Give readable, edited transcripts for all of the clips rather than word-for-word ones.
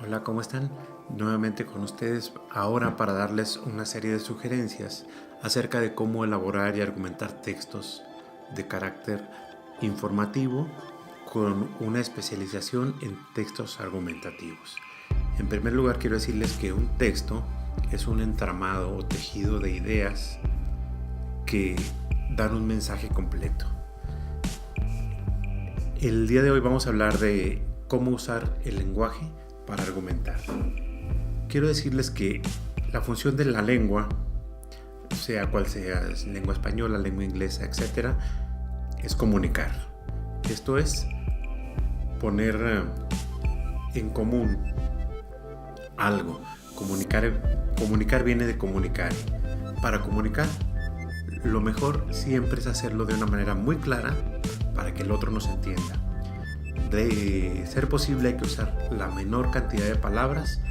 Hola, ¿cómo están? Nuevamente con ustedes ahora para darles una serie de sugerencias acerca de cómo elaborar y argumentar textos de carácter informativo con una especialización en textos argumentativos. En primer lugar, quiero decirles que un texto es un entramado o tejido de ideas que dan un mensaje completo. El día de hoy vamos a hablar de cómo usar el lenguaje para argumentar. Quiero decirles que la función de la lengua, sea cual sea, lengua española, lengua inglesa, etc., es comunicar. Esto es poner en común algo. Comunicar viene de comunicar. Para comunicar, lo mejor siempre es hacerlo de una manera muy clara para que el otro nos entienda. De ser posible hay que usar la menor cantidad de palabras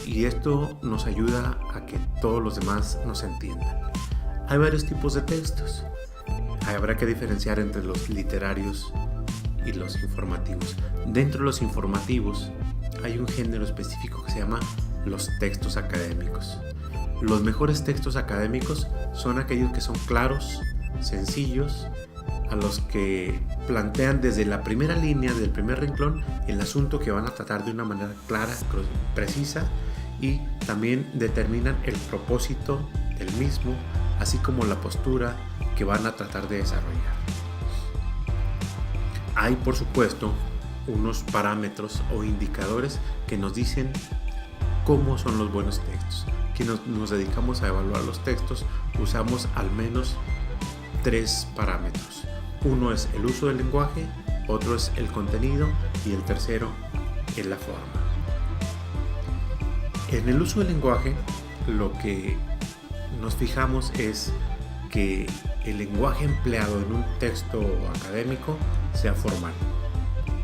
y esto nos ayuda a que todos los demás nos entiendan. Hay varios tipos de textos. Habrá que diferenciar entre los literarios y los informativos. Dentro de los informativos hay un género específico que se llama los textos académicos. Los mejores textos académicos son aquellos que son claros, sencillos, a los que plantean desde la primera línea, del primer renglón, el asunto que van a tratar de una manera clara, precisa, y también determinan el propósito del mismo, así como la postura que van a tratar de desarrollar. Hay, por supuesto, unos parámetros o indicadores que nos dicen cómo son los buenos textos. Quienes nos dedicamos a evaluar los textos usamos al menos 3 parámetros. Uno es el uso del lenguaje, otro es el contenido y el tercero es la forma. En el uso del lenguaje, lo que nos fijamos es que el lenguaje empleado en un texto académico sea formal,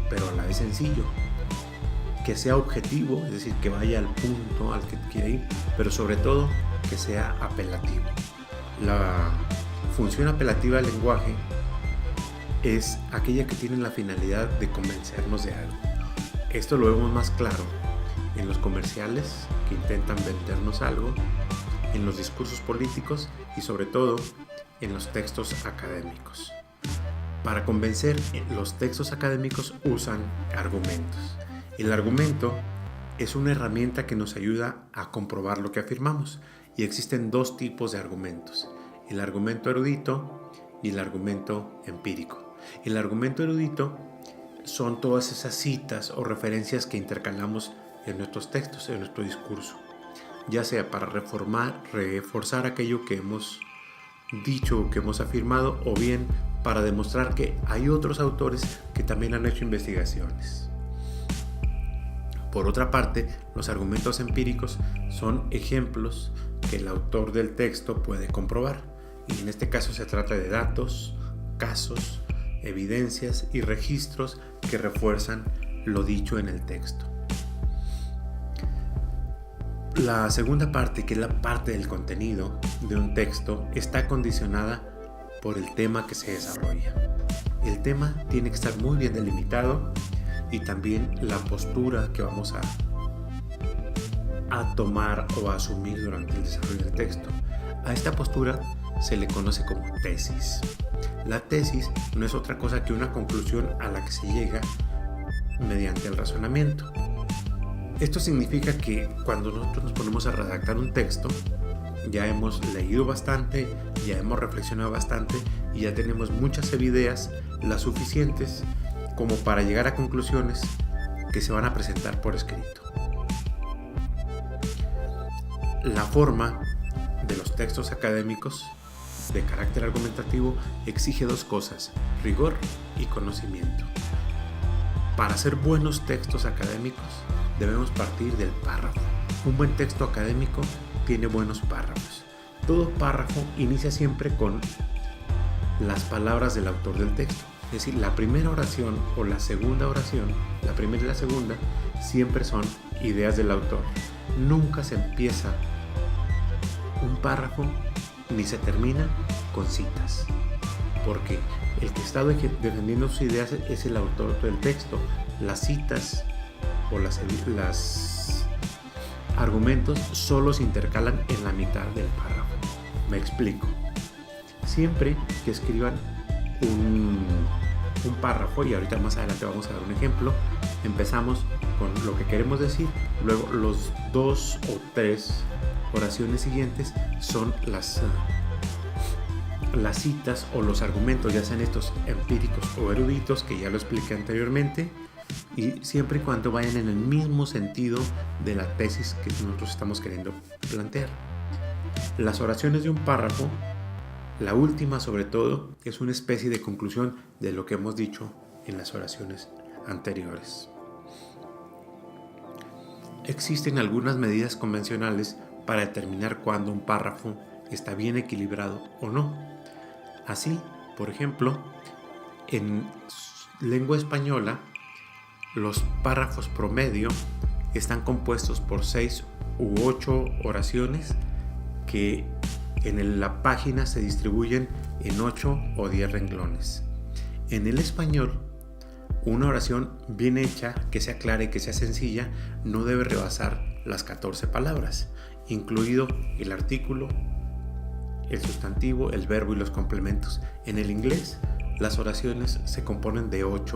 pero a la vez sencillo, que sea objetivo, es decir, que vaya al punto al que quiere ir, pero sobre todo que sea apelativo. La función apelativa del lenguaje es aquella que tiene la finalidad de convencernos de algo. Esto lo vemos más claro en los comerciales que intentan vendernos algo, en los discursos políticos y sobre todo en los textos académicos. Para convencer, los textos académicos usan argumentos. El argumento es una herramienta que nos ayuda a comprobar lo que afirmamos y existen 2 tipos de argumentos: el argumento erudito y el argumento empírico. El argumento erudito son todas esas citas o referencias que intercalamos en nuestros textos, en nuestro discurso, ya sea para reforzar aquello que hemos dicho o que hemos afirmado, o bien para demostrar que hay otros autores que también han hecho investigaciones. Por otra parte, los argumentos empíricos son ejemplos que el autor del texto puede comprobar, y en este caso se trata de datos, casos, evidencias y registros que refuerzan lo dicho en el texto. La segunda parte, que es la parte del contenido de un texto, está condicionada por el tema que se desarrolla. El tema tiene que estar muy bien delimitado y también la postura que vamos a tomar o a asumir durante el desarrollo del texto. A esta postura se le conoce como tesis. La tesis no es otra cosa que una conclusión a la que se llega mediante el razonamiento. Esto significa que cuando nosotros nos ponemos a redactar un texto, ya hemos leído bastante, ya hemos reflexionado bastante y ya tenemos muchas ideas, las suficientes como para llegar a conclusiones que se van a presentar por escrito. La forma de los textos académicos de carácter argumentativo exige 2 cosas: rigor y conocimiento. Para hacer buenos textos académicos debemos partir del párrafo. Un buen texto académico tiene buenos párrafos. Todo párrafo inicia siempre con las palabras del autor del texto. Es decir, la primera oración o la segunda oración, la primera y la segunda, siempre son ideas del autor. Nunca se empieza un párrafo ni se termina con citas, porque el que está defendiendo sus ideas es el autor del texto. Las citas o las argumentos solo se intercalan en la mitad del párrafo. Me explico. Siempre que escriban un párrafo, y ahorita más adelante vamos a dar un ejemplo, empezamos con lo que queremos decir, luego los 2 o 3 oraciones siguientes son las citas o los argumentos, ya sean estos empíricos o eruditos, que ya lo expliqué anteriormente, y siempre y cuando vayan en el mismo sentido de la tesis que nosotros estamos queriendo plantear. Las oraciones de un párrafo, la última sobre todo, es una especie de conclusión de lo que hemos dicho en las oraciones anteriores. Existen algunas medidas convencionales para determinar cuándo un párrafo está bien equilibrado o no. Así, por ejemplo, en lengua española, los párrafos promedio están compuestos por 6 u 8 oraciones que en la página se distribuyen en 8 o 10 renglones. En el español, una oración bien hecha, que sea clara y que sea sencilla, no debe rebasar las 14 palabras, incluido el artículo, el sustantivo, el verbo y los complementos. En el inglés, las oraciones se componen de 8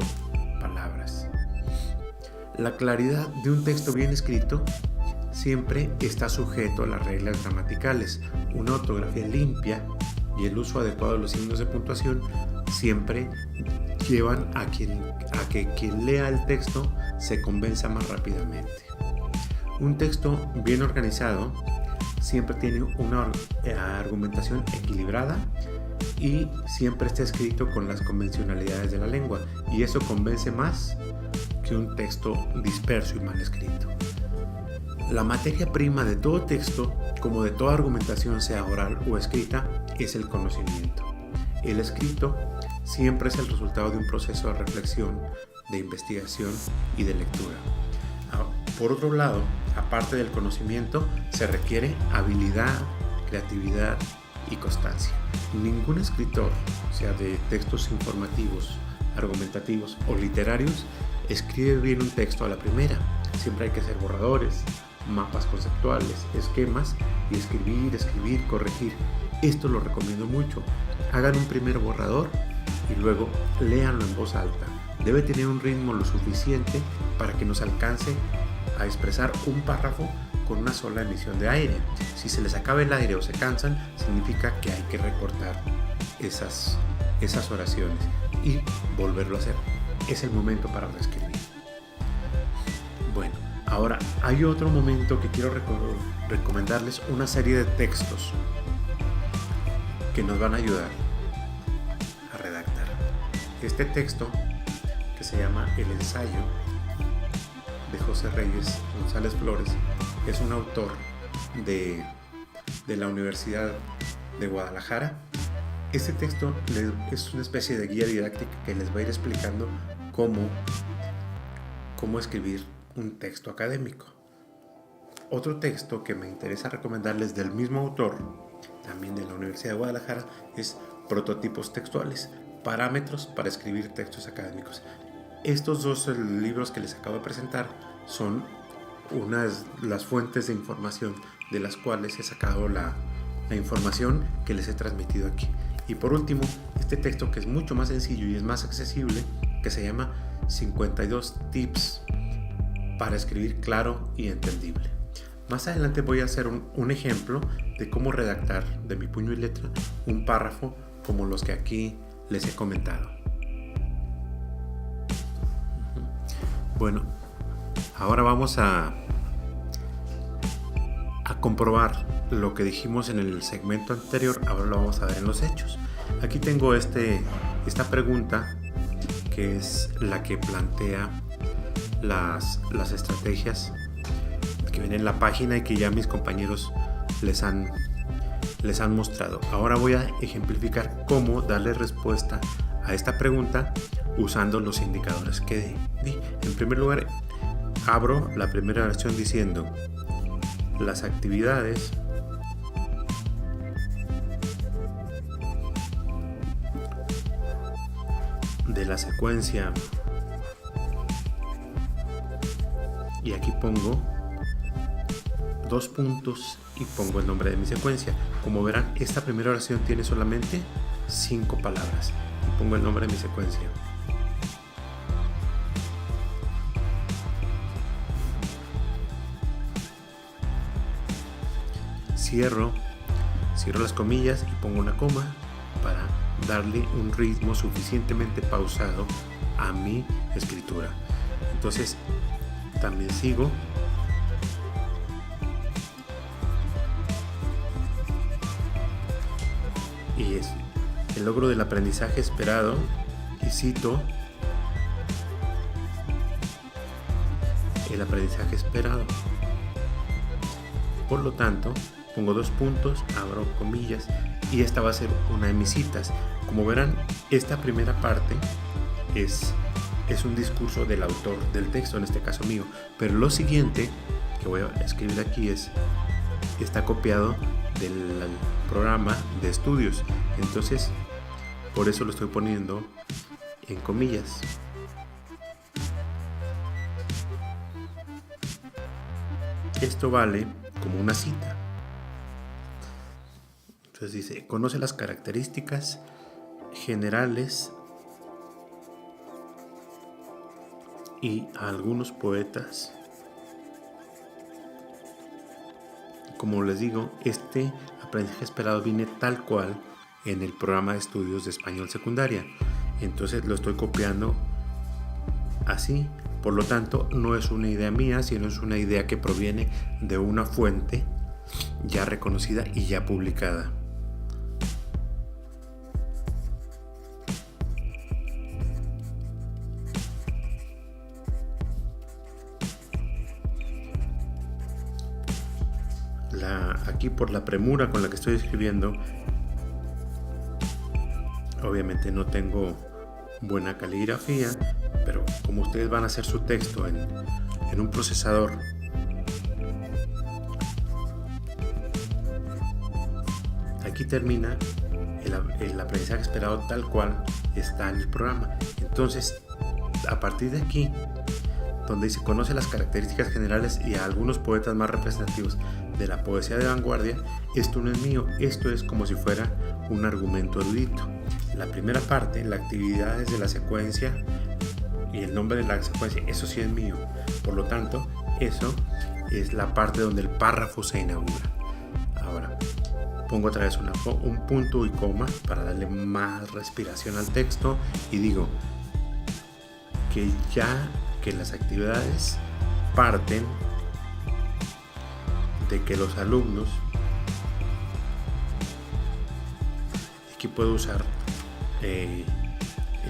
palabras. La claridad de un texto bien escrito siempre está sujeto a las reglas gramaticales. Una ortografía limpia y el uso adecuado de los signos de puntuación siempre llevan a que quien lea el texto se convenza más rápidamente. Un texto bien organizado siempre tiene una argumentación equilibrada y siempre está escrito con las convencionalidades de la lengua, y eso convence más que un texto disperso y mal escrito. La materia prima de todo texto, como de toda argumentación, sea oral o escrita, es el conocimiento. El escrito siempre es el resultado de un proceso de reflexión, de investigación y de lectura. Por otro lado, aparte del conocimiento, se requiere habilidad, creatividad y constancia. Ningún escritor, sea de textos informativos, argumentativos o literarios, escribe bien un texto a la primera. Siempre hay que hacer borradores, mapas conceptuales, esquemas, y escribir, corregir. Esto lo recomiendo mucho. Hagan un primer borrador y luego léanlo en voz alta. Debe tener un ritmo lo suficiente para que nos alcance a expresar un párrafo con una sola emisión de aire. Si se les acaba el aire o se cansan, significa que hay que recortar esas oraciones y volverlo a hacer. Es el momento para reescribir. Bueno, ahora hay otro momento que quiero recomendarles, una serie de textos que nos van a ayudar a redactar. Este texto, que se llama El ensayo, de José Reyes González Flores, es un autor de la Universidad de Guadalajara. Este texto es una especie de guía didáctica que les va a ir explicando cómo escribir un texto académico. Otro texto que me interesa recomendarles del mismo autor, también de la Universidad de Guadalajara, es Prototipos textuales, parámetros para escribir textos académicos. Estos dos libros que les acabo de presentar son las fuentes de información de las cuales he sacado la información que les he transmitido aquí. Y por último, este texto, que es mucho más sencillo y es más accesible, que se llama 52 tips para escribir claro y entendible. Más adelante voy a hacer un ejemplo de cómo redactar de mi puño y letra un párrafo como los que aquí les he comentado. Bueno, ahora vamos a comprobar lo que dijimos en el segmento anterior. Ahora lo vamos a ver en los hechos. Aquí tengo esta pregunta, que es la que plantea las estrategias que vienen en la página y que ya mis compañeros les han mostrado. Ahora voy a ejemplificar cómo darle respuesta a esta pregunta usando los indicadores que di. En primer lugar, abro la primera oración diciendo: las actividades de la secuencia y aquí pongo 2 puntos y pongo el nombre de mi secuencia. Como verán, esta primera oración tiene solamente 5 palabras y pongo el nombre de mi secuencia. Cierro las comillas y pongo una coma para darle un ritmo suficientemente pausado a mi escritura. Entonces también sigo y es el logro del aprendizaje esperado y cito el aprendizaje esperado. Por lo tanto, pongo 2 puntos, abro comillas y esta va a ser una de mis citas. Como verán, esta primera parte es un discurso del autor del texto, en este caso mío, pero lo siguiente que voy a escribir aquí está copiado del programa de estudios, entonces por eso lo estoy poniendo en comillas. Esto vale como una cita. Entonces dice, conoce las características generales y a algunos poetas. Como les digo, este aprendizaje esperado viene tal cual en el programa de estudios de español secundaria. Entonces lo estoy copiando así. Por lo tanto, no es una idea mía, sino es una idea que proviene de una fuente ya reconocida y ya publicada. Aquí por la premura con la que estoy escribiendo, obviamente no tengo buena caligrafía, pero como ustedes van a hacer su texto en un procesador, aquí termina el aprendizaje esperado tal cual está en el programa. Entonces, a partir de aquí, donde dice conoce las características generales y a algunos poetas más representativos de la poesía de vanguardia, esto no es mío, esto es como si fuera un argumento erudito. La primera parte, la actividad de la secuencia y el nombre de la secuencia, eso sí es mío. Por lo tanto, eso es la parte donde el párrafo se inaugura. Ahora, pongo otra vez un punto y coma para darle más respiración al texto y digo que las actividades parten de que los alumnos, aquí puedo usar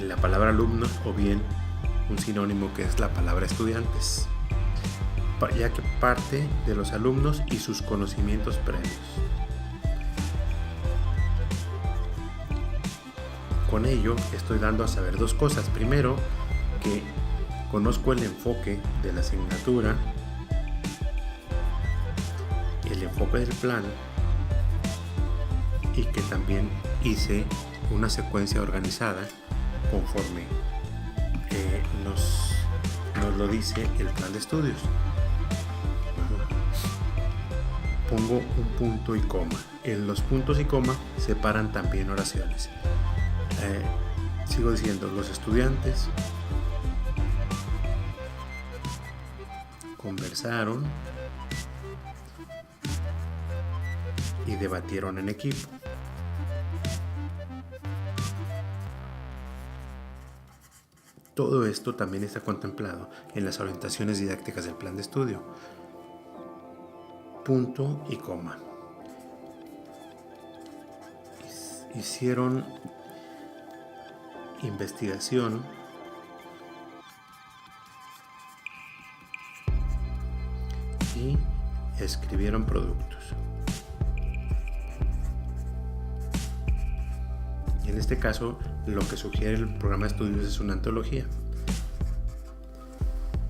la palabra alumnos o bien un sinónimo que es la palabra estudiantes, ya que parte de los alumnos y sus conocimientos previos. Con ello estoy dando a saber 2 cosas. Primero, que conozco el enfoque de la asignatura, el enfoque del plan, y que también hice una secuencia organizada conforme nos lo dice el plan de estudios. Pongo un punto y coma. En los puntos y coma separan también oraciones. Sigo diciendo, los estudiantes conversaron y debatieron en equipo. Todo esto también está contemplado en las orientaciones didácticas del plan de estudio. Punto y coma. Hicieron investigación y escribieron productos. En este caso, lo que sugiere el programa de estudios es una antología.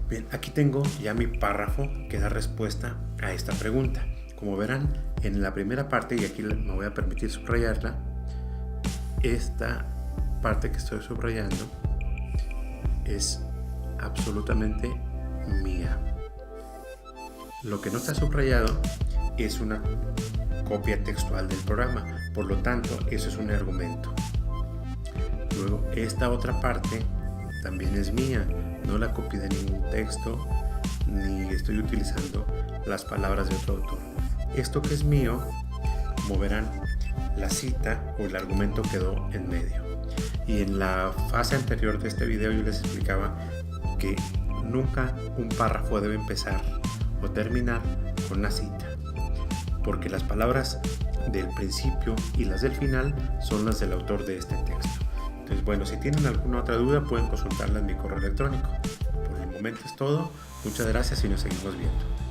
Bien, aquí tengo ya mi párrafo que da respuesta a esta pregunta. Como verán, en la primera parte, y aquí me voy a permitir subrayarla, esta parte que estoy subrayando es absolutamente mía. Lo que no está subrayado es una copia textual del programa, por lo tanto eso es un argumento. Luego esta otra parte también es mía, no la copié de ningún texto ni estoy utilizando las palabras de otro autor. Esto que es mío, como verán, la cita o el argumento quedó en medio. Y en la fase anterior de este video yo les explicaba que nunca un párrafo debe empezar o terminar con una cita, porque las palabras del principio y las del final son las del autor de este texto. Entonces, bueno, si tienen alguna otra duda pueden consultarla en mi correo electrónico. Por el momento es todo. Muchas gracias y nos seguimos viendo.